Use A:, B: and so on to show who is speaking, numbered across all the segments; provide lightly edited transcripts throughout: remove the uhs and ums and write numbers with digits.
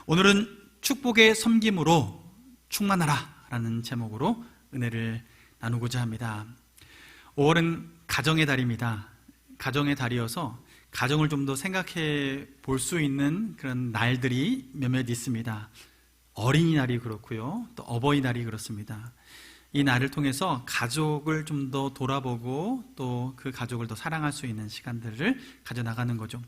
A: 오늘은 축복의 섬김으로 충만하라 라는 제목으로 은혜를 나누고자 합니다. 5월은 가정의 달입니다. 가정의 달이어서 가정을 좀 더 생각해 볼 수 있는 그런 날들이 몇몇 있습니다. 어린이날이 그렇고요, 또 어버이날이 그렇습니다. 이 날을 통해서 가족을 좀 더 돌아보고 또 그 가족을 더 사랑할 수 있는 시간들을 가져나가는 거죠.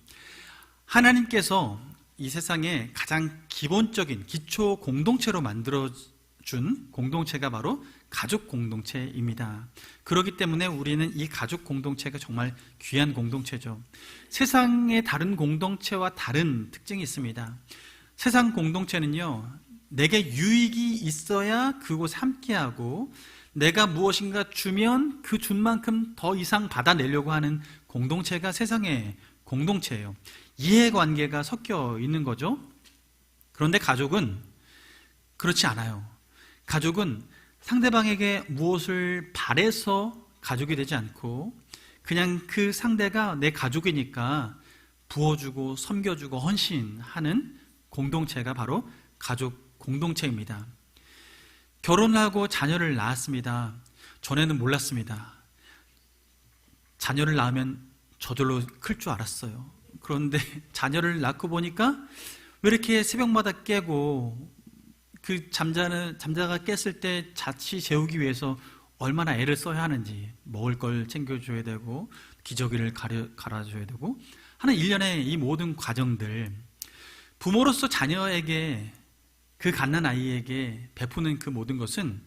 A: 하나님께서 이 세상에 가장 기본적인 기초 공동체로 만들어준 공동체가 바로 가족 공동체입니다. 그렇기 때문에 우리는 이 가족 공동체가 정말 귀한 공동체죠. 세상의 다른 공동체와 다른 특징이 있습니다. 세상 공동체는요, 내게 유익이 있어야 그곳에 함께하고 내가 무엇인가 주면 그 준 만큼 더 이상 받아내려고 하는 공동체가 세상의 공동체예요. 이해관계가 섞여 있는 거죠. 그런데 가족은 그렇지 않아요. 가족은 상대방에게 무엇을 바래서 가족이 되지 않고 그냥 그 상대가 내 가족이니까 부어주고 섬겨주고 헌신하는 공동체가 바로 가족 공동체입니다. 결혼하고 자녀를 낳았습니다. 전에는 몰랐습니다. 자녀를 낳으면 저절로 클 줄 알았어요. 그런데 자녀를 낳고 보니까 왜 이렇게 새벽마다 깨고 그 잠자가 깼을 때 자취 재우기 위해서 얼마나 애를 써야 하는지, 먹을 걸 챙겨줘야 되고 기저귀를 갈아줘야 되고 하는 일련의 이 모든 과정들, 부모로서 자녀에게, 그 갓난아이에게 베푸는 그 모든 것은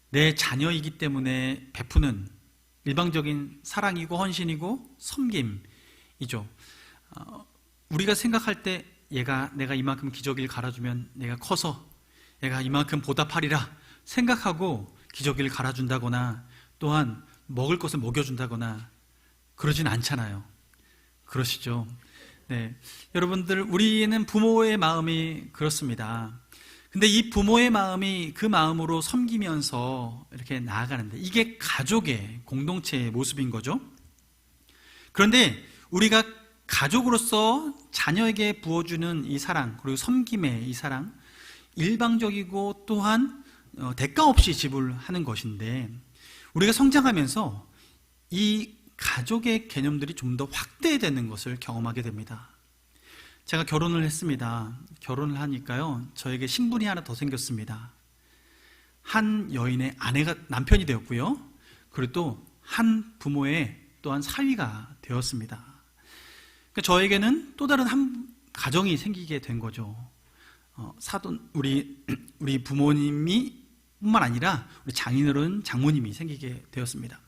A: 내 자녀이기 때문에 베푸는 일방적인 사랑이고 헌신이고 섬김이죠. 우리가 생각할 때 내가 이만큼 기저귀를 갈아주면 내가 커서 얘가 이만큼 보답하리라 생각하고 기저귀를 갈아준다거나 또한 먹을 것을 먹여준다거나 그러진 않잖아요. 그러시죠? 네, 여러분들, 우리는 부모의 마음이 그렇습니다. 근데 이 부모의 마음이 그 마음으로 섬기면서 이렇게 나아가는데 이게 가족의 공동체의 모습인 거죠. 그런데 우리가 가족으로서 자녀에게 부어주는 이 사랑, 그리고 섬김의 이 사랑, 일방적이고 또한 대가 없이 지불하는 것인데 우리가 성장하면서 이 가족의 개념들이 좀 더 확대되는 것을 경험하게 됩니다. 제가 결혼을 했습니다. 결혼을 하니까요, 저에게 신분이 하나 더 생겼습니다. 한 여인의 아내가, 남편이 되었고요, 그리고 또 한 부모의 또한 사위가 되었습니다. 그러니까 저에게는 또 다른 한 가정이 생기게 된 거죠. 우리 부모님이 뿐만 아니라 우리 장인어른, 장모님이 생기게 되었습니다.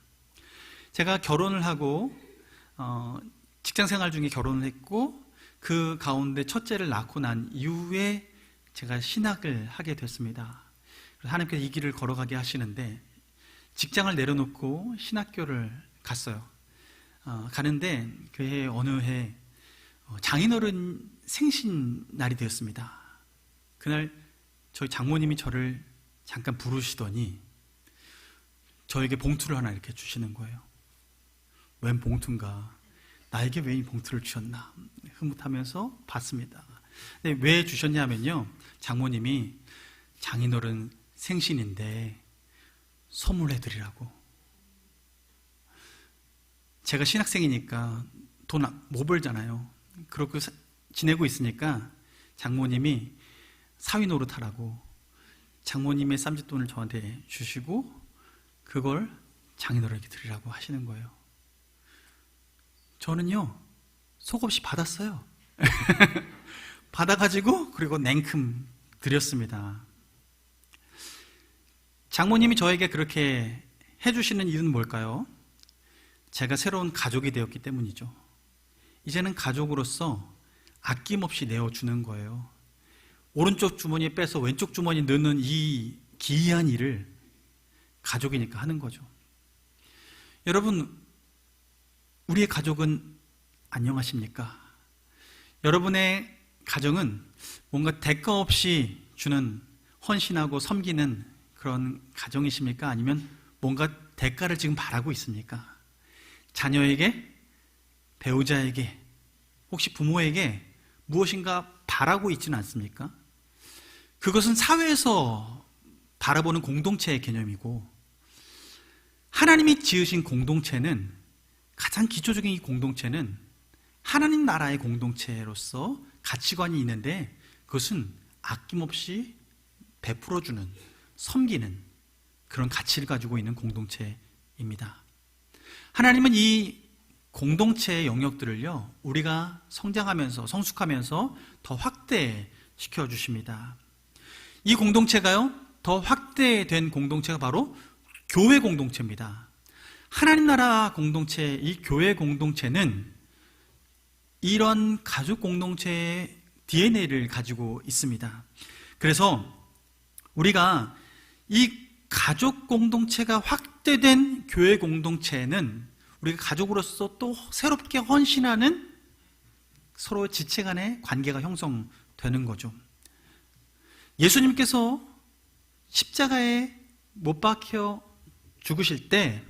A: 제가 결혼을 하고 직장생활 중에 결혼을 했고 그 가운데 첫째를 낳고 난 이후에 제가 신학을 하게 됐습니다. 그래서 하나님께서 이 길을 걸어가게 하시는데 직장을 내려놓고 신학교를 갔어요. 가는데 그해 어느 해 장인어른 생신날이 되었습니다. 그날 저희 장모님이 저를 잠깐 부르시더니 저에게 봉투를 하나 이렇게 주시는 거예요. 웬 봉투인가? 나에게 왜 이 봉투를 주셨나? 흐뭇하면서 봤습니다. 근데 왜 주셨냐면요, 장모님이 장인어른 생신인데 선물해드리라고. 제가 신학생이니까 돈 못 벌잖아요. 그렇게 지내고 있으니까 장모님이 사위 노릇하라고 장모님의 쌈짓돈을 저한테 주시고 그걸 장인어른에게 드리라고 하시는 거예요. 저는요, 속없이 받았어요. 받아가지고 그리고 냉큼 드렸습니다. 장모님이 저에게 그렇게 해주시는 이유는 뭘까요? 제가 새로운 가족이 되었기 때문이죠. 이제는 가족으로서 아낌없이 내어주는 거예요. 오른쪽 주머니에 빼서 왼쪽 주머니에 넣는 이 기이한 일을 가족이니까 하는 거죠. 여러분, 우리의 가족은 안녕하십니까? 여러분의 가정은 뭔가 대가 없이 주는, 헌신하고 섬기는 그런 가정이십니까? 아니면 뭔가 대가를 지금 바라고 있습니까? 자녀에게, 배우자에게, 혹시 부모에게 무엇인가 바라고 있지는 않습니까? 그것은 사회에서 바라보는 공동체의 개념이고, 하나님이 지으신 공동체는, 가장 기초적인 이 공동체는 하나님 나라의 공동체로서 가치관이 있는데, 그것은 아낌없이 베풀어주는, 섬기는 그런 가치를 가지고 있는 공동체입니다. 하나님은 이 공동체의 영역들을요, 우리가 성장하면서, 성숙하면서 더 확대시켜 주십니다. 이 공동체가요, 더 확대된 공동체가 바로 교회 공동체입니다. 하나님 나라 공동체, 이 교회 공동체는 이런 가족 공동체의 DNA를 가지고 있습니다. 그래서 우리가 이 가족 공동체가 확대된 교회 공동체는 우리가 가족으로서 또 새롭게 헌신하는 서로 지체 간의 관계가 형성되는 거죠. 예수님께서 십자가에 못 박혀 죽으실 때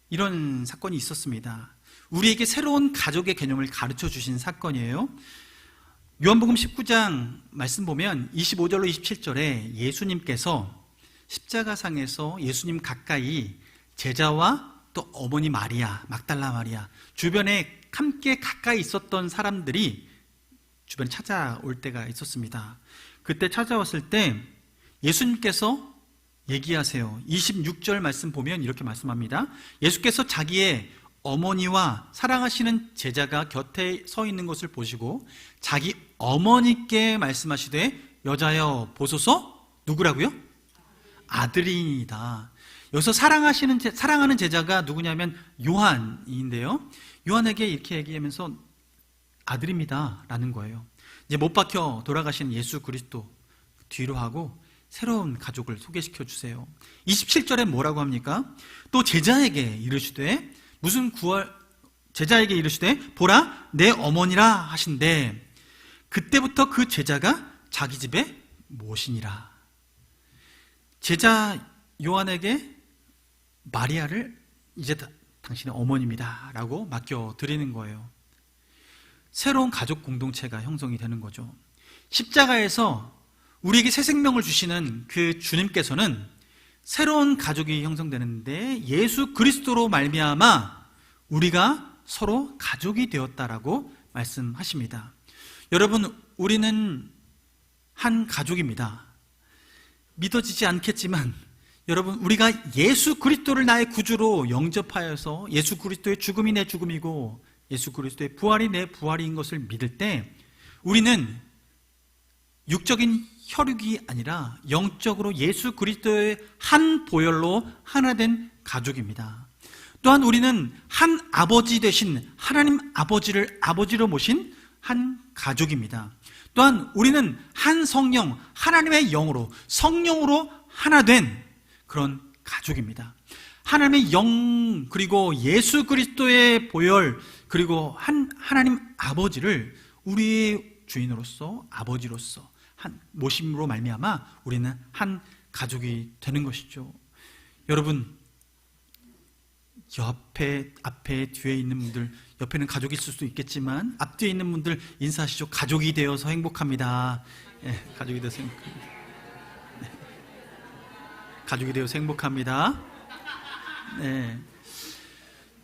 A: 이런 사건이 있었습니다. 우리에게 새로운 가족의 개념을 가르쳐 주신 사건이에요. 요한복음 19장 말씀 보면 25절로 27절에 예수님께서 십자가상에서 예수님 가까이 제자와 또 어머니 마리아, 막달라 마리아, 주변에 함께 가까이 있었던 사람들이 주변에 찾아올 때가 있었습니다. 그때 찾아왔을 때 예수님께서 얘기하세요. 26절 말씀 보면 이렇게 말씀합니다. 예수께서 자기의 어머니와 사랑하시는 제자가 곁에 서 있는 것을 보시고 자기 어머니께 말씀하시되 여자여 보소서. 누구라고요? 아들이다. 여기서 사랑하는 제자가 누구냐면 요한인데요, 요한에게 이렇게 얘기하면서 아들입니다 라는 거예요. 이제 못 박혀 돌아가신 예수 그리스도 뒤로 하고 새로운 가족을 소개시켜 주세요. 27절에 뭐라고 합니까? 또 제자에게 이르시되 제자에게 이르시되 보라 내 어머니라 하신대. 그때부터 그 제자가 자기 집에 모시니라. 제자 요한에게 마리아를 이제 당신의 어머니입니다 라고 맡겨드리는 거예요. 새로운 가족 공동체가 형성이 되는 거죠. 십자가에서 우리에게 새 생명을 주시는 그 주님께서는 새로운 가족이 형성되는데 예수 그리스도로 말미암아 우리가 서로 가족이 되었다라고 말씀하십니다. 여러분, 우리는 한 가족입니다. 믿어지지 않겠지만 여러분, 우리가 예수 그리스도를 나의 구주로 영접하여서 예수 그리스도의 죽음이 내 죽음이고 예수 그리스도의 부활이 내 부활인 것을 믿을 때 우리는 육적인 혈육이 아니라 영적으로 예수 그리스도의 한 보혈로 하나 된 가족입니다. 또한 우리는 한 아버지 되신 하나님 아버지를 아버지로 모신 한 가족입니다. 또한 우리는 한 성령, 하나님의 영으로, 성령으로 하나 된 그런 가족입니다. 하나님의 영, 그리고 예수 그리스도의 보혈, 그리고 하나님 아버지를 우리의 주인으로서, 아버지로서 한 모심으로 말미암아 우리는 한 가족이 되는 것이죠. 여러분, 앞에, 뒤에 있는 분들, 옆에는 가족이 있을 수도 있겠지만 앞뒤에 있는 분들 인사하시죠. 가족이 되어서 행복합니다. 네, 가족이 되어서 행복합니다. 네. 가족이 되어서 행복합니다. 네.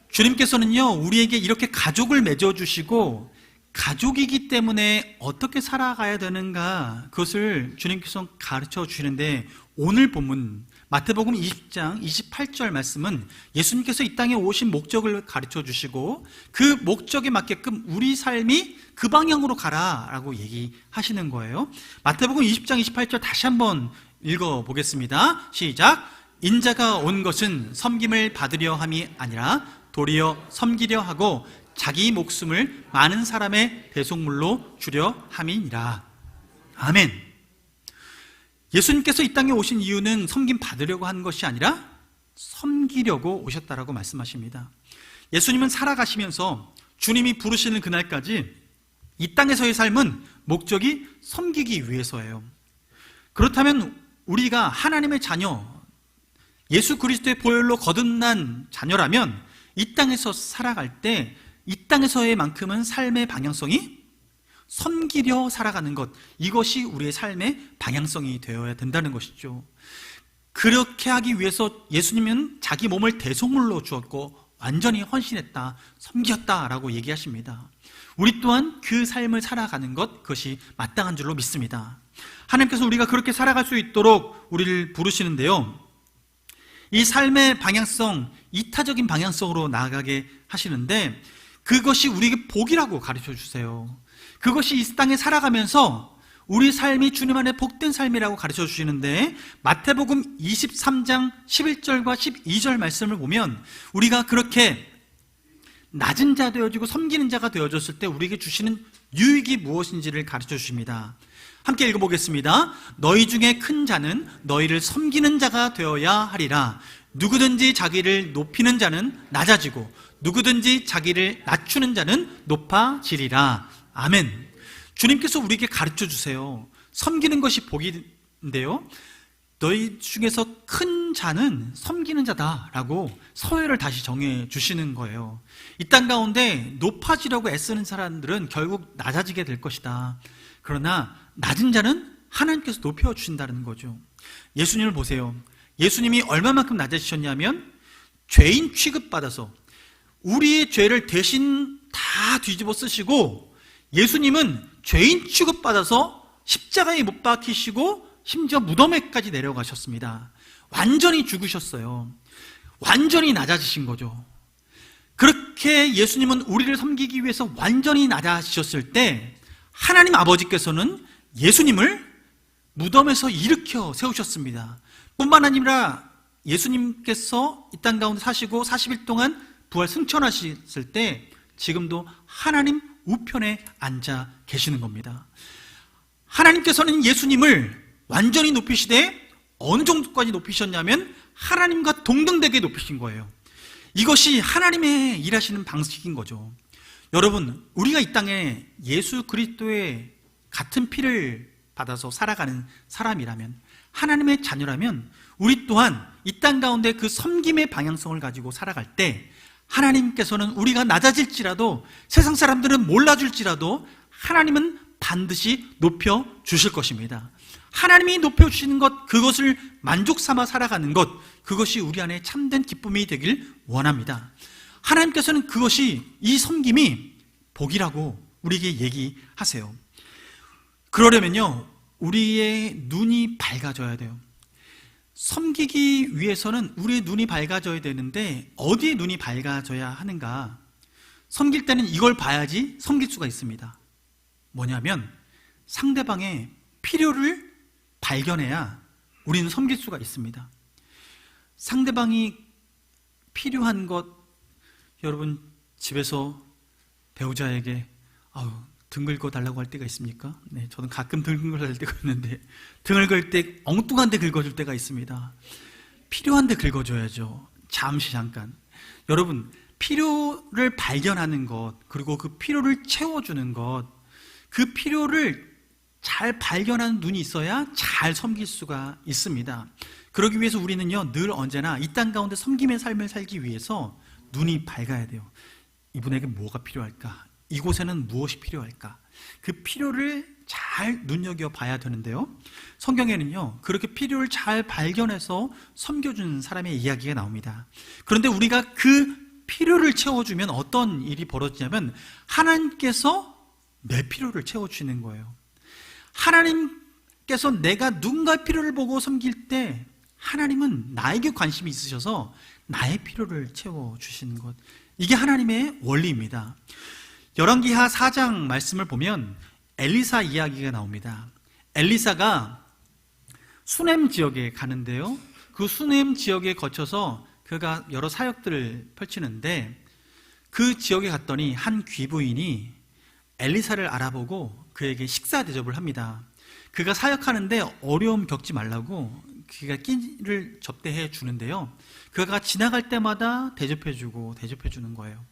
A: 주님께서는요, 우리에게 이렇게 가족을 맺어주시고 가족이기 때문에 어떻게 살아가야 되는가, 그것을 주님께서 가르쳐 주시는데, 오늘 본문 마태복음 20장 28절 말씀은 예수님께서 이 땅에 오신 목적을 가르쳐 주시고 그 목적에 맞게끔 우리 삶이 그 방향으로 가라라고 얘기하시는 거예요. 마태복음 20장 28절 다시 한번 읽어보겠습니다. 시작. 인자가 온 것은 섬김을 받으려 함이 아니라 도리어 섬기려 하고 자기 목숨을 많은 사람의 대속물로 주려 함이니라. 아멘. 예수님께서 이 땅에 오신 이유는 섬김 받으려고 한 것이 아니라 섬기려고 오셨다라고 말씀하십니다. 예수님은 살아가시면서 주님이 부르시는 그날까지 이 땅에서의 삶은 목적이 섬기기 위해서예요. 그렇다면 우리가 하나님의 자녀, 예수 그리스도의 보혈로 거듭난 자녀라면 이 땅에서 살아갈 때 이 땅에서의 만큼은 삶의 방향성이 섬기려 살아가는 것, 이것이 우리의 삶의 방향성이 되어야 된다는 것이죠. 그렇게 하기 위해서 예수님은 자기 몸을 대속물로 주었고 완전히 헌신했다, 섬겼다라고 얘기하십니다. 우리 또한 그 삶을 살아가는 것, 그것이 마땅한 줄로 믿습니다. 하나님께서 우리가 그렇게 살아갈 수 있도록 우리를 부르시는데요, 이 삶의 방향성, 이타적인 방향성으로 나아가게 하시는데 그것이 우리에게 복이라고 가르쳐 주세요. 그것이 이 땅에 살아가면서 우리 삶이 주님 안에 복된 삶이라고 가르쳐 주시는데, 마태복음 23장 11절과 12절 말씀을 보면 우리가 그렇게 낮은 자 되어지고 섬기는 자가 되어졌을 때 우리에게 주시는 유익이 무엇인지를 가르쳐 주십니다. 함께 읽어보겠습니다. 너희 중에 큰 자는 너희를 섬기는 자가 되어야 하리라. 누구든지 자기를 높이는 자는 낮아지고 누구든지 자기를 낮추는 자는 높아지리라. 아멘. 주님께서 우리에게 가르쳐 주세요. 섬기는 것이 복인데요, 너희 중에서 큰 자는 섬기는 자다라고 서열을 다시 정해 주시는 거예요. 이 땅 가운데 높아지려고 애쓰는 사람들은 결국 낮아지게 될 것이다. 그러나 낮은 자는 하나님께서 높여주신다는 거죠. 예수님을 보세요. 예수님이 얼마만큼 낮아지셨냐면 죄인 취급받아서 우리의 죄를 대신 다 뒤집어 쓰시고, 예수님은 죄인 취급받아서 십자가에 못 박히시고 심지어 무덤에까지 내려가셨습니다. 완전히 죽으셨어요. 완전히 낮아지신 거죠. 그렇게 예수님은 우리를 섬기기 위해서 완전히 낮아지셨을 때 하나님 아버지께서는 예수님을 무덤에서 일으켜 세우셨습니다. 뿐만 아니라 예수님께서 이 땅 가운데 사시고 40일 동안 부활 승천하셨을 때 지금도 하나님 우편에 앉아 계시는 겁니다. 하나님께서는 예수님을 완전히 높이시되 어느 정도까지 높이셨냐면 하나님과 동등되게 높이신 거예요. 이것이 하나님의 일하시는 방식인 거죠. 여러분, 우리가 이 땅에 예수 그리스도의 같은 피를 받아서 살아가는 사람이라면, 하나님의 자녀라면 우리 또한 이 땅 가운데 그 섬김의 방향성을 가지고 살아갈 때 하나님께서는 우리가 낮아질지라도, 세상 사람들은 몰라줄지라도 하나님은 반드시 높여주실 것입니다. 하나님이 높여주시는 것, 그것을 만족 삼아 살아가는 것, 그것이 우리 안에 참된 기쁨이 되길 원합니다. 하나님께서는 그것이, 이 섬김이 복이라고 우리에게 얘기하세요. 그러려면요, 우리의 눈이 밝아져야 돼요. 섬기기 위해서는 우리의 눈이 밝아져야 되는데 어디에 눈이 밝아져야 하는가? 섬길 때는 이걸 봐야지 섬길 수가 있습니다. 뭐냐면 상대방의 필요를 발견해야 우리는 섬길 수가 있습니다. 상대방이 필요한 것, 여러분 집에서 배우자에게 등 긁어 달라고 할 때가 있습니까? 네, 저는 가끔 등 긁어 달 때가 있는데 등을 긁을 때 엉뚱한 데 긁어줄 때가 있습니다. 필요한 데 긁어줘야죠. 잠깐. 여러분, 필요를 발견하는 것, 그리고 그 필요를 채워주는 것, 그 필요를 잘 발견하는 눈이 있어야 잘 섬길 수가 있습니다. 그러기 위해서 우리는요, 늘 언제나 이 땅 가운데 섬김의 삶을 살기 위해서 눈이 밝아야 돼요. 이분에게 뭐가 필요할까? 이곳에는 무엇이 필요할까? 그 필요를 잘 눈여겨봐야 되는데요, 성경에는요 그렇게 필요를 잘 발견해서 섬겨주는 사람의 이야기가 나옵니다. 그런데 우리가 그 필요를 채워주면 어떤 일이 벌어지냐면 하나님께서 내 필요를 채워주시는 거예요. 하나님께서 내가 누군가의 필요를 보고 섬길 때 하나님은 나에게 관심이 있으셔서 나의 필요를 채워주시는 것, 이게 하나님의 원리입니다. 열왕기하 4장 말씀을 보면 엘리사 이야기가 나옵니다. 엘리사가 수넴 지역에 가는데요, 그 수넴 지역에 거쳐서 그가 여러 사역들을 펼치는데 그 지역에 갔더니 한 귀부인이 엘리사를 알아보고 그에게 식사 대접을 합니다. 그가 사역하는데 어려움 겪지 말라고 그가 끼니를 접대해 주는데요, 그가 지나갈 때마다 대접해 주는 거예요.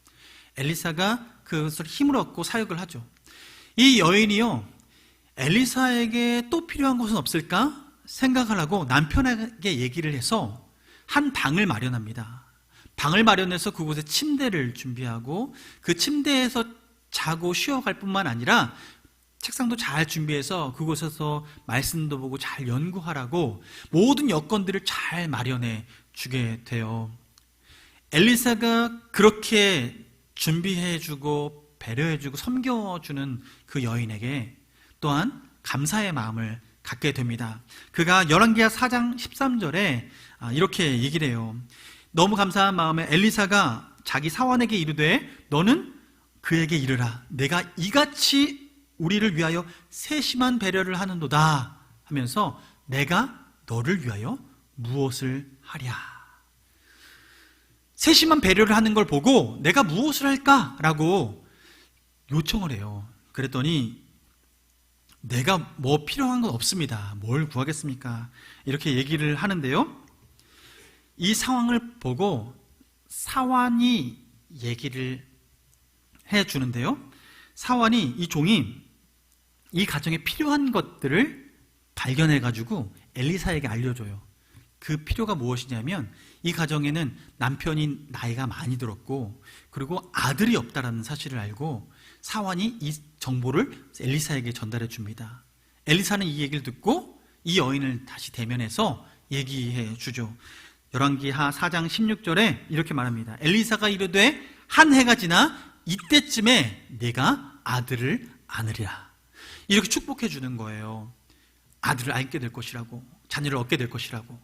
A: 엘리사가 그것을 힘을 얻고 사역을 하죠. 이 여인이요, 엘리사에게 또 필요한 것은 없을까 생각을 하고 남편에게 얘기를 해서 한 방을 마련합니다. 방을 마련해서 그곳에 침대를 준비하고 그 침대에서 자고 쉬어갈 뿐만 아니라 책상도 잘 준비해서 그곳에서 말씀도 보고 잘 연구하라고 모든 여건들을 잘 마련해 주게 돼요. 엘리사가 그렇게 준비해주고 배려해주고 섬겨주는 그 여인에게 또한 감사의 마음을 갖게 됩니다. 그가 열왕기하 4장 13절에 이렇게 얘기를 해요. 너무 감사한 마음에 엘리사가 자기 사원에게 이르되 너는 그에게 이르라. 내가 이같이 우리를 위하여 세심한 배려를 하는도다 하면서 내가 너를 위하여 무엇을 하랴. 세심한 배려를 하는 걸 보고 내가 무엇을 할까라고 요청을 해요. 그랬더니 내가 뭐 필요한 건 없습니다. 뭘 구하겠습니까? 이렇게 얘기를 하는데요. 이 상황을 보고 사환이 얘기를 해주는데요. 사환이 이 종이 이 가정에 필요한 것들을 발견해가지고 엘리사에게 알려줘요. 그 필요가 무엇이냐면 이 가정에는 남편이 나이가 많이 들었고 그리고 아들이 없다라는 사실을 알고 사환이 이 정보를 엘리사에게 전달해 줍니다. 엘리사는 이 얘기를 듣고 이 여인을 다시 대면해서 얘기해 주죠. 열왕기하 4장 16절에 이렇게 말합니다. 엘리사가 이르되 한 해가 지나 이때쯤에 내가 아들을 안으리라. 이렇게 축복해 주는 거예요. 아들을 안게 될 것이라고, 자녀를 얻게 될 것이라고.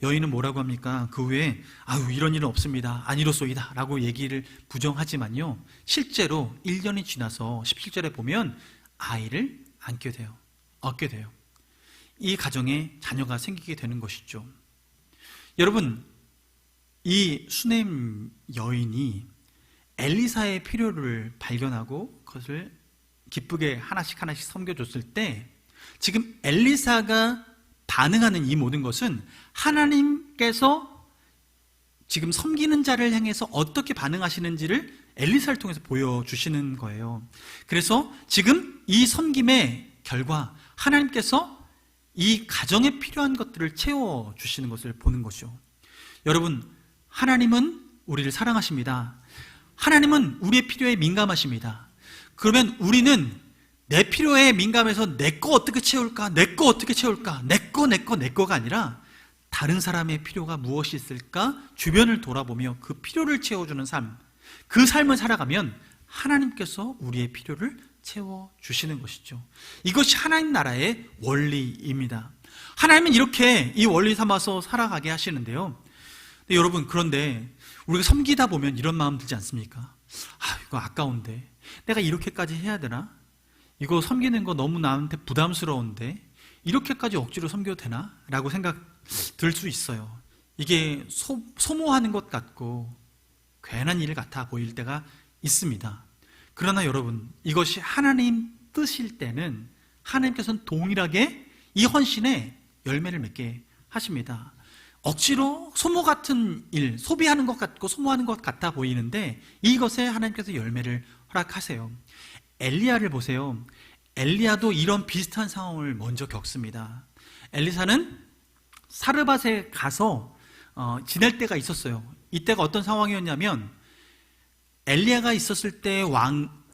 A: 여인은 뭐라고 합니까? 그 후에 아유 이런 일은 없습니다. 아니로소이다 라고 얘기를 부정하지만요, 실제로 1년이 지나서 17절에 보면 아이를 안게 돼요. 얻게 돼요. 이 가정에 자녀가 생기게 되는 것이죠. 여러분, 이 수넴 여인이 엘리사의 필요를 발견하고 그것을 기쁘게 하나씩 섬겨줬을 때 지금 엘리사가 반응하는 이 모든 것은 하나님께서 지금 섬기는 자를 향해서 어떻게 반응하시는지를 엘리사를 통해서 보여주시는 거예요. 그래서 지금 이 섬김의 결과 하나님께서 이 가정에 필요한 것들을 채워주시는 것을 보는 것이죠. 여러분, 하나님은 우리를 사랑하십니다. 하나님은 우리의 필요에 민감하십니다. 그러면 우리는 내 필요에 민감해서 내 거 어떻게 채울까? 내 거 어떻게 채울까? 내 거가 아니라 다른 사람의 필요가 무엇이 있을까? 주변을 돌아보며 그 필요를 채워주는 삶, 그 삶을 살아가면 하나님께서 우리의 필요를 채워주시는 것이죠. 이것이 하나님 나라의 원리입니다. 하나님은 이렇게 이 원리 삼아서 살아가게 하시는데요. 근데 여러분, 그런데 우리가 섬기다 보면 이런 마음 들지 않습니까? 이거 아까운데 내가 이렇게까지 해야 되나? 이거 섬기는 거 너무 나한테 부담스러운데 이렇게까지 억지로 섬겨도 되나? 라고 생각 들 수 있어요. 이게 소모하는 것 같고 괜한 일 같아 보일 때가 있습니다. 그러나 여러분, 이것이 하나님 뜻일 때는 하나님께서는 동일하게 이 헌신에 열매를 맺게 하십니다. 억지로 소모 같은 일, 소비하는 것 같고 소모하는 것 같아 보이는데 이것에 하나님께서 열매를 허락하세요. 엘리야를 보세요. 엘리야도 이런 비슷한 상황을 먼저 겪습니다. 엘리사는 사르밧에 가서 지낼 때가 있었어요. 이때가 어떤 상황이었냐면 엘리야가 있었을 때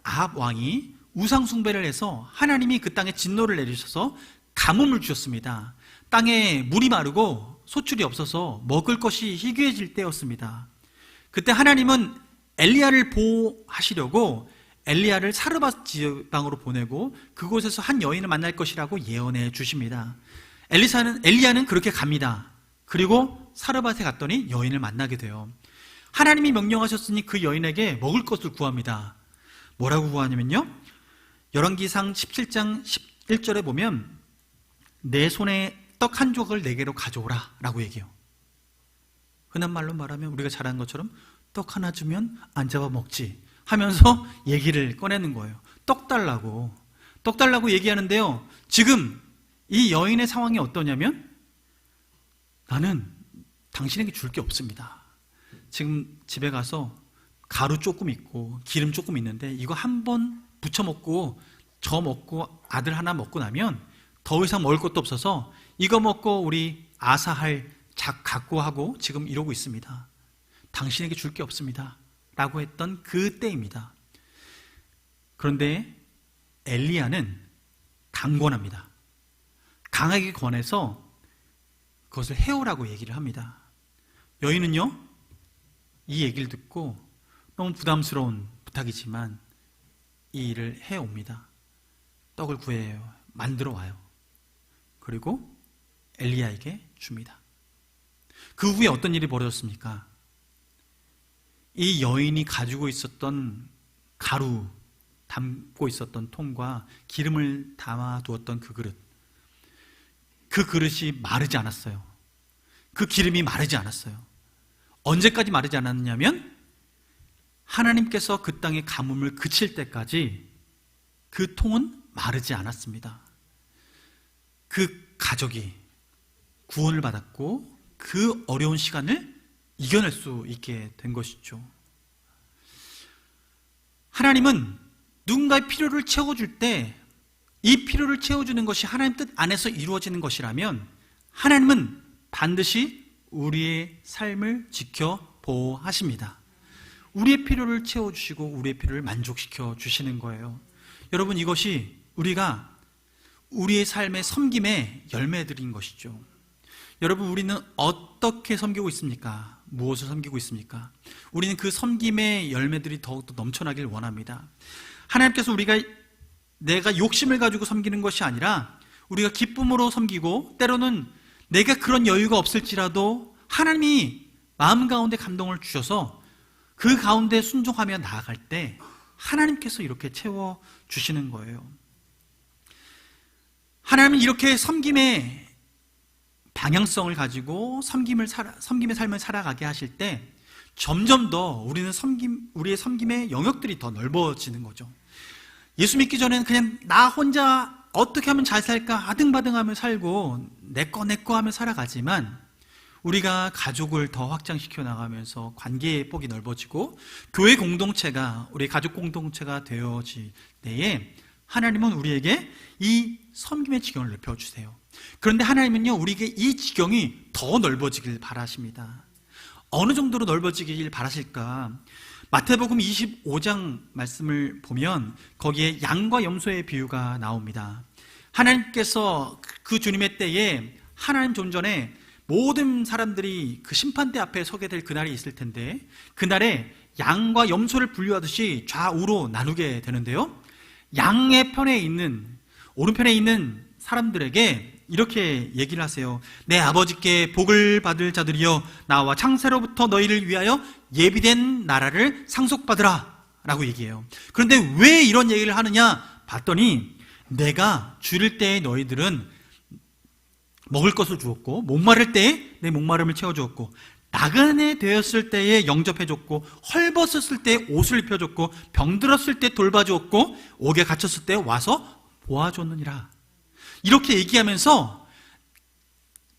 A: 아합 왕이 우상 숭배를 해서 하나님이 그 땅에 진노를 내리셔서 가뭄을 주셨습니다. 땅에 물이 마르고 소출이 없어서 먹을 것이 희귀해질 때였습니다. 그때 하나님은 엘리야를 보호하시려고 엘리야를 사르밧 지방으로 보내고 그곳에서 한 여인을 만날 것이라고 예언해 주십니다. 엘리야는 그렇게 갑니다. 그리고 사르밧에 갔더니 여인을 만나게 돼요. 하나님이 명령하셨으니 그 여인에게 먹을 것을 구합니다. 뭐라고 구하냐면요, 열왕기상 17장 11절에 보면 내 손에 떡 한 조각을 내게로 가져오라 라고 얘기해요. 흔한 말로 말하면 우리가 잘 아는 것처럼 떡 하나 주면 안 잡아 먹지 하면서 얘기를 꺼내는 거예요. 떡 달라고 얘기하는데요, 지금 이 여인의 상황이 어떠냐면 나는 당신에게 줄 게 없습니다. 지금 집에 가서 가루 조금 있고 기름 조금 있는데 이거 한 번 부쳐 먹고 저 먹고 아들 하나 먹고 나면 더 이상 먹을 것도 없어서 이거 먹고 우리 아사할 작 갖고 하고 지금 이러고 있습니다. 당신에게 줄 게 없습니다 라고 했던 그 때입니다. 그런데 엘리야는 강권합니다. 강하게 권해서 그것을 해오라고 얘기를 합니다. 여인은요, 이 얘기를 듣고 너무 부담스러운 부탁이지만 이 일을 해옵니다. 떡을 구해요. 만들어 와요. 그리고 엘리야에게 줍니다. 그 후에 어떤 일이 벌어졌습니까? 이 여인이 가지고 있었던 가루, 담고 있었던 통과 기름을 담아두었던 그 그릇이 마르지 않았어요. 그 기름이 마르지 않았어요. 언제까지 마르지 않았냐면 하나님께서 그 땅의 가뭄을 그칠 때까지 그 통은 마르지 않았습니다. 그 가족이 구원을 받았고 그 어려운 시간을 이겨낼 수 있게 된 것이죠. 하나님은 누군가의 필요를 채워줄 때 이 필요를 채워주는 것이 하나님 뜻 안에서 이루어지는 것이라면 하나님은 반드시 우리의 삶을 지켜 보호하십니다. 우리의 필요를 채워주시고 우리의 필요를 만족시켜 주시는 거예요. 여러분, 이것이 우리가 우리의 삶의 섬김의 열매들인 것이죠. 여러분, 우리는 어떻게 섬기고 있습니까? 무엇을 섬기고 있습니까? 우리는 그 섬김의 열매들이 더욱더 넘쳐나길 원합니다. 하나님께서 내가 욕심을 가지고 섬기는 것이 아니라 우리가 기쁨으로 섬기고, 때로는 내가 그런 여유가 없을지라도 하나님이 마음 가운데 감동을 주셔서 그 가운데 순종하며 나아갈 때 하나님께서 이렇게 채워주시는 거예요. 하나님은 이렇게 섬김의 방향성을 가지고 섬김의 삶을 살아가게 하실 때 점점 더 우리의 섬김의 영역들이 더 넓어지는 거죠. 예수 믿기 전에는 그냥 나 혼자 어떻게 하면 잘 살까 아등바등하며 살고 내꺼 하며 살아가지만, 우리가 가족을 더 확장시켜 나가면서 관계의 폭이 넓어지고 교회 공동체가 우리 가족 공동체가 되어질 때에 하나님은 우리에게 이 섬김의 지경을 넓혀주세요. 그런데 하나님은요, 우리에게 이 지경이 더 넓어지길 바라십니다. 어느 정도로 넓어지길 바라실까? 마태복음 25장 말씀을 보면 거기에 양과 염소의 비유가 나옵니다. 하나님께서 그 주님의 때에 하나님 존전에 모든 사람들이 그 심판대 앞에 서게 될 그날이 있을 텐데, 그날에 양과 염소를 분류하듯이 좌우로 나누게 되는데요, 양의 편에 있는, 오른편에 있는 사람들에게 이렇게 얘기를 하세요. 내 아버지께 복을 받을 자들이여, 나와 창세로부터 너희를 위하여 예비된 나라를 상속받으라 라고 얘기해요. 그런데 왜 이런 얘기를 하느냐 봤더니, 내가 줄일 때에 너희들은 먹을 것을 주었고, 목마를 때에 내 목마름을 채워주었고, 나그네 되었을 때에 영접해줬고, 헐벗었을 때에 옷을 입혀줬고, 병들었을 때 돌봐주었고, 옥에 갇혔을 때 와서 보아줬느니라. 이렇게 얘기하면서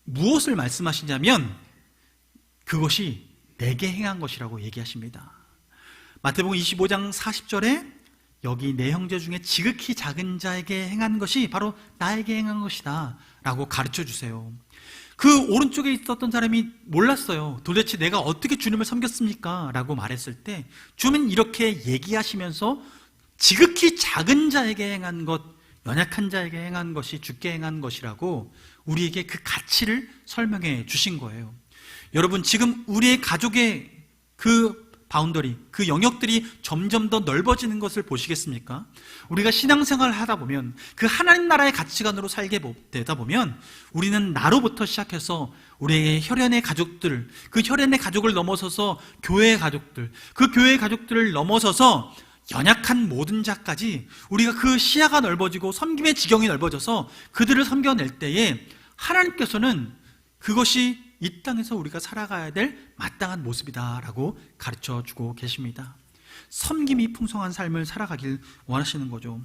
A: 무엇을 말씀하시냐면 그것이 내게 행한 것이라고 얘기하십니다. 마태복음 25장 40절에 여기 내 형제 중에 지극히 작은 자에게 행한 것이 바로 나에게 행한 것이다 라고 가르쳐 주세요. 그 오른쪽에 있었던 사람이 몰랐어요. 도대체 내가 어떻게 주님을 섬겼습니까? 라고 말했을 때 주님은 이렇게 얘기하시면서 지극히 작은 자에게 행한 것, 연약한 자에게 행한 것이 주께 행한 것이라고 우리에게 그 가치를 설명해 주신 거예요. 여러분, 지금 우리의 가족의 그 바운더리, 그 영역들이 점점 더 넓어지는 것을 보시겠습니까? 우리가 신앙생활을 하다 보면, 그 하나님 나라의 가치관으로 살게 되다 보면 우리는 나로부터 시작해서 우리의 혈연의 가족들, 그 혈연의 가족을 넘어서서 교회의 가족들, 그 교회의 가족들을 넘어서서 연약한 모든 자까지 우리가 그 시야가 넓어지고 섬김의 지경이 넓어져서 그들을 섬겨낼 때에 하나님께서는 그것이 이 땅에서 우리가 살아가야 될 마땅한 모습이다라고 가르쳐주고 계십니다. 섬김이 풍성한 삶을 살아가길 원하시는 거죠.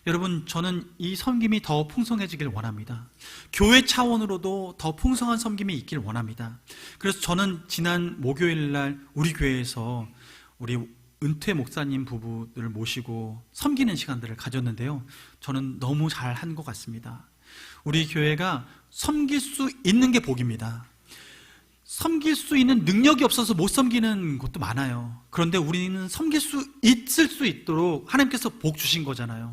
A: 여러분, 저는 이 섬김이 더 풍성해지길 원합니다. 교회 차원으로도 더 풍성한 섬김이 있길 원합니다. 그래서 저는 지난 목요일 날 우리 교회에서 우리 은퇴 목사님 부부들을 모시고 섬기는 시간들을 가졌는데요, 저는 너무 잘한 것 같습니다. 우리 교회가 섬길 수 있는 게 복입니다. 섬길 수 있는 능력이 없어서 못 섬기는 곳도 많아요. 그런데 우리는 섬길 수 있을 수 있도록 하나님께서 복 주신 거잖아요.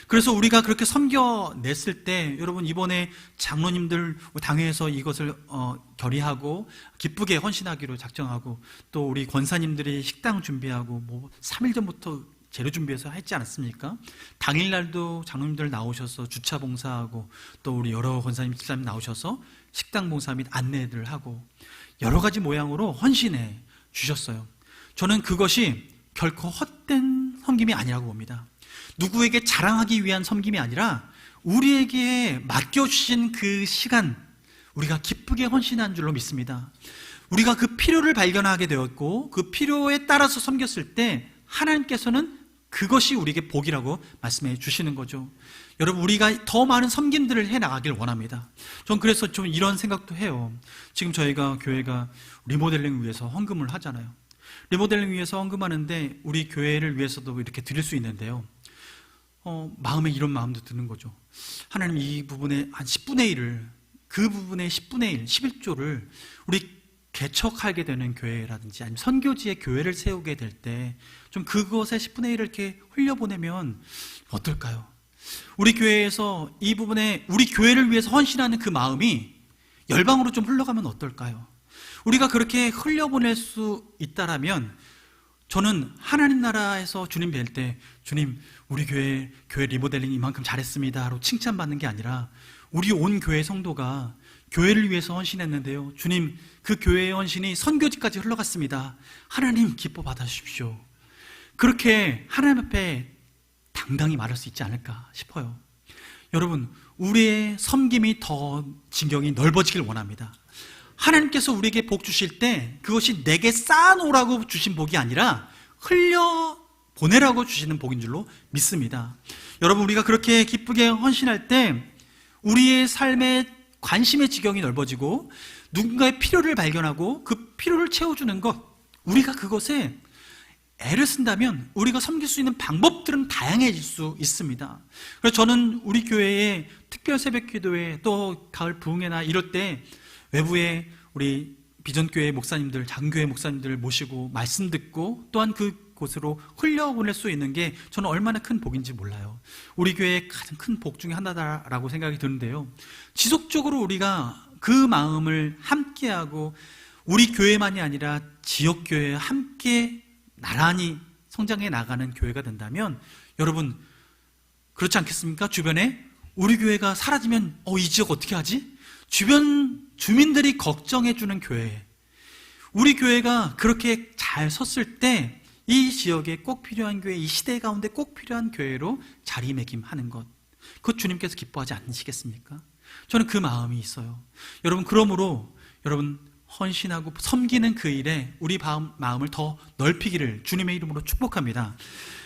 A: 그래서 우리가 그렇게 섬겨냈을 때 여러분 이번에 장로님들 당회에서 이것을 결의하고 기쁘게 헌신하기로 작정하고 또 우리 권사님들이 식당 준비하고 뭐 3일 전부터 재료 준비해서 했지 않았습니까? 당일날도 장로님들 나오셔서 주차 봉사하고 또 우리 여러 권사님, 집사님 나오셔서 식당 봉사 및 안내를 하고 여러 가지 모양으로 헌신해 주셨어요. 저는 그것이 결코 헛된 섬김이 아니라고 봅니다. 누구에게 자랑하기 위한 섬김이 아니라 우리에게 맡겨주신 그 시간 우리가 기쁘게 헌신한 줄로 믿습니다. 우리가 그 필요를 발견하게 되었고 그 필요에 따라서 섬겼을 때 하나님께서는 그것이 우리에게 복이라고 말씀해 주시는 거죠. 여러분 우리가 더 많은 섬김들을 해나가길 원합니다. 전 그래서 좀 이런 생각도 해요. 지금 저희가 교회가 리모델링을 위해서 헌금을 하잖아요. 리모델링 위해서 헌금하는데 우리 교회를 위해서도 이렇게 드릴 수 있는데요. 마음에 이런 마음도 드는 거죠. 하나님 이 부분의 한 10분의 1을 그 부분의 10분의 1, 11조를 우리 개척하게 되는 교회라든지 아니면 선교지에 교회를 세우게 될 때 좀 그것의 10분의 1을 이렇게 흘려보내면 어떨까요? 우리 교회에서 이 부분에 우리 교회를 위해서 헌신하는 그 마음이 열방으로 좀 흘러가면 어떨까요? 우리가 그렇게 흘려보낼 수 있다라면 저는 하나님 나라에서 주님 뵐 때 주님 우리 교회 리모델링 이만큼 잘했습니다로 칭찬받는 게 아니라 우리 온 교회 성도가 교회를 위해서 헌신했는데요 주님 그 교회의 헌신이 선교지까지 흘러갔습니다. 하나님 기뻐 받아주십시오. 그렇게 하나님 앞에 당당히 말할 수 있지 않을까 싶어요. 여러분 우리의 섬김이 더 진경이 넓어지길 원합니다. 하나님께서 우리에게 복 주실 때 그것이 내게 쌓아놓으라고 주신 복이 아니라 흘려보내라고 주시는 복인 줄로 믿습니다. 여러분 우리가 그렇게 기쁘게 헌신할 때 우리의 삶의 관심의 지경이 넓어지고 누군가의 필요를 발견하고 그 필요를 채워주는 것 우리가 그것에 애를 쓴다면 우리가 섬길 수 있는 방법들은 다양해질 수 있습니다. 그래서 저는 우리 교회의 특별 새벽 기도회 또 가을 부흥회나 이럴 때 외부에 우리 비전교회 목사님들, 장교회 목사님들을 모시고 말씀 듣고 또한 그곳으로 흘려보낼 수 있는 게 저는 얼마나 큰 복인지 몰라요. 우리 교회의 가장 큰 복 중에 하나다라고 생각이 드는데요. 지속적으로 우리가 그 마음을 함께하고 우리 교회만이 아니라 지역교회에 함께 나란히 성장해 나가는 교회가 된다면 여러분 그렇지 않겠습니까? 주변에 우리 교회가 사라지면 이 지역 어떻게 하지? 주변 주민들이 걱정해 주는 교회 우리 교회가 그렇게 잘 섰을 때 이 지역에 꼭 필요한 교회 이 시대 가운데 꼭 필요한 교회로 자리매김하는 것 그것 주님께서 기뻐하지 않으시겠습니까? 저는 그 마음이 있어요. 여러분 그러므로 여러분 헌신하고 섬기는 그 일에 우리 마음을 더 넓히기를 주님의 이름으로 축복합니다.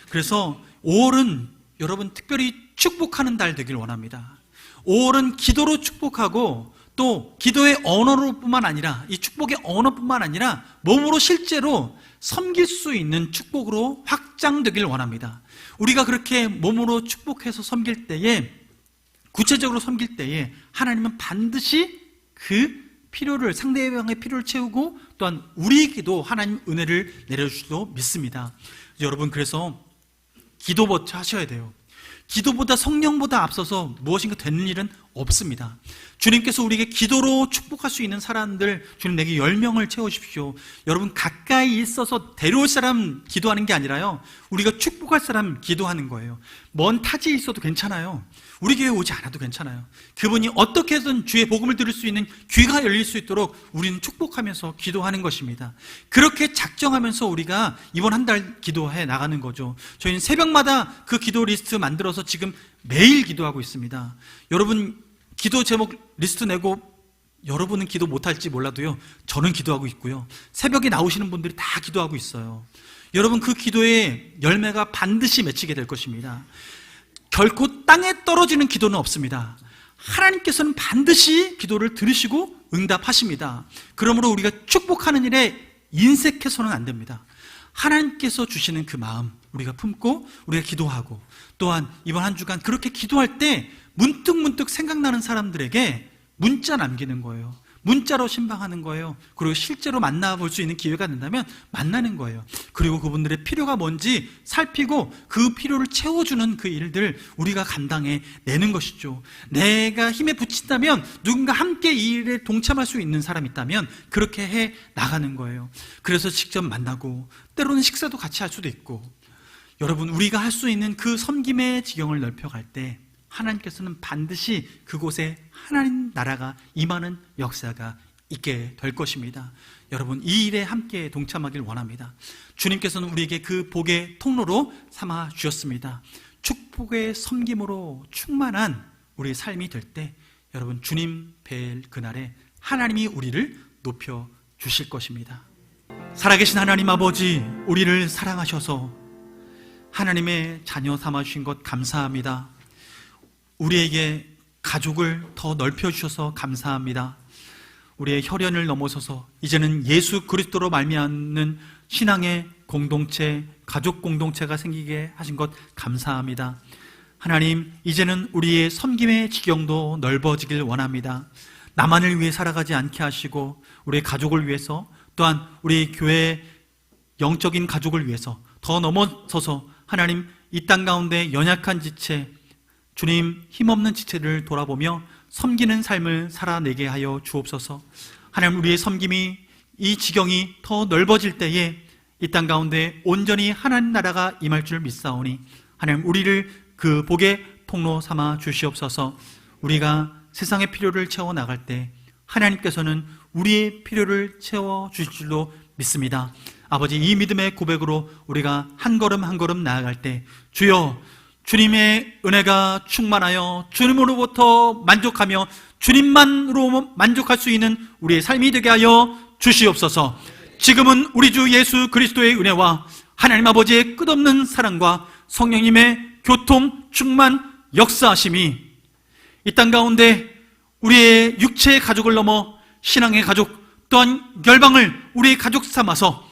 A: 그래서 5월은 여러분 특별히 축복하는 달 되길 원합니다. 5월은 기도로 축복하고 또 기도의 언어로 뿐만 아니라 이 축복의 언어뿐만 아니라 몸으로 실제로 섬길 수 있는 축복으로 확장되길 원합니다. 우리가 그렇게 몸으로 축복해서 섬길 때에 구체적으로 섬길 때에 하나님은 반드시 그 필요를 상대방의 필요를 채우고 또한 우리에게도 하나님 은혜를 내려주시도 믿습니다. 여러분 그래서 기도부터 하셔야 돼요. 기도보다 성령보다 앞서서 무엇인가 되는 일은 없습니다. 주님께서 우리에게 기도로 축복할 수 있는 사람들 주님 내게 10명을 채워주십시오. 여러분 가까이 있어서 데려올 사람 기도하는 게 아니라요 우리가 축복할 사람 기도하는 거예요. 먼 타지에 있어도 괜찮아요. 우리 교회에 오지 않아도 괜찮아요. 그분이 어떻게 해서든 주의 복음을 들을 수 있는 귀가 열릴 수 있도록 우리는 축복하면서 기도하는 것입니다. 그렇게 작정하면서 우리가 이번 한 달 기도해 나가는 거죠. 저희는 새벽마다 그 기도 리스트 만들어서 지금 매일 기도하고 있습니다. 여러분 기도 제목 리스트 내고 여러분은 기도 못할지 몰라도요 저는 기도하고 있고요 새벽에 나오시는 분들이 다 기도하고 있어요. 여러분 그 기도의 열매가 반드시 맺히게 될 것입니다. 결코 땅에 떨어지는 기도는 없습니다. 하나님께서는 반드시 기도를 들으시고 응답하십니다. 그러므로 우리가 축복하는 일에 인색해서는 안 됩니다. 하나님께서 주시는 그 마음 우리가 품고 우리가 기도하고 또한 이번 한 주간 그렇게 기도할 때 문득문득 생각나는 사람들에게 문자 남기는 거예요. 문자로 신방하는 거예요. 그리고 실제로 만나볼 수 있는 기회가 된다면 만나는 거예요. 그리고 그분들의 필요가 뭔지 살피고 그 필요를 채워주는 그 일들 우리가 감당해 내는 것이죠. 내가 힘에 부친다면 누군가 함께 이 일에 동참할 수 있는 사람이 있다면 그렇게 해 나가는 거예요. 그래서 직접 만나고 때로는 식사도 같이 할 수도 있고, 여러분, 우리가 할 수 있는 그 섬김의 지경을 넓혀갈 때 하나님께서는 반드시 그곳에 하나님 나라가 임하는 역사가 있게 될 것입니다. 여러분, 이 일에 함께 동참하길 원합니다. 주님께서는 우리에게 그 복의 통로로 삼아 주셨습니다. 축복의 섬김으로 충만한 우리의 삶이 될 때 여러분, 주님 뵐 그날에 하나님이 우리를 높여 주실 것입니다. 살아계신 하나님 아버지, 우리를 사랑하셔서 하나님의 자녀 삼아주신 것 감사합니다. 우리에게 가족을 더 넓혀주셔서 감사합니다. 우리의 혈연을 넘어서서 이제는 예수 그리스도로 말미암는 신앙의 공동체, 가족 공동체가 생기게 하신 것 감사합니다. 하나님, 이제는 우리의 섬김의 지경도 넓어지길 원합니다. 나만을 위해 살아가지 않게 하시고 우리의 가족을 위해서, 또한 우리 교회의 영적인 가족을 위해서 더 넘어서서 하나님, 이 땅 가운데 연약한 지체, 주님 힘없는 지체를 돌아보며 섬기는 삶을 살아내게 하여 주옵소서. 하나님, 우리의 섬김이, 이 지경이 더 넓어질 때에 이 땅 가운데 온전히 하나님 나라가 임할 줄 믿사오니 하나님, 우리를 그 복의 통로 삼아 주시옵소서. 우리가 세상의 필요를 채워 나갈 때 하나님께서는 우리의 필요를 채워 주실 줄로 믿습니다. 아버지, 이 믿음의 고백으로 우리가 한 걸음 한 걸음 나아갈 때 주여, 주님의 은혜가 충만하여 주님으로부터 만족하며 주님만으로 만족할 수 있는 우리의 삶이 되게 하여 주시옵소서. 지금은 우리 주 예수 그리스도의 은혜와 하나님 아버지의 끝없는 사랑과 성령님의 교통, 충만, 역사하심이 이 땅 가운데 우리의 육체의 가족을 넘어 신앙의 가족, 또한 열방을 우리의 가족 삼아서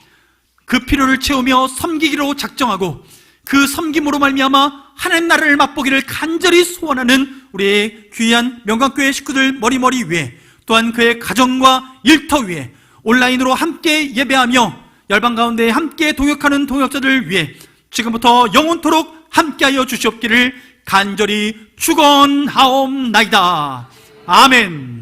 A: 그 필요를 채우며 섬기기로 작정하고 그 섬김으로 말미암아 하나님 나라를 맛보기를 간절히 소원하는 우리의 귀한 명강교회 식구들 머리머리 위에, 또한 그의 가정과 일터 위에 온라인으로 함께 예배하며 열방 가운데 함께 동역하는 동역자들 위해 지금부터 영원토록 함께하여 주시옵기를 간절히 축원하옵나이다. 아멘.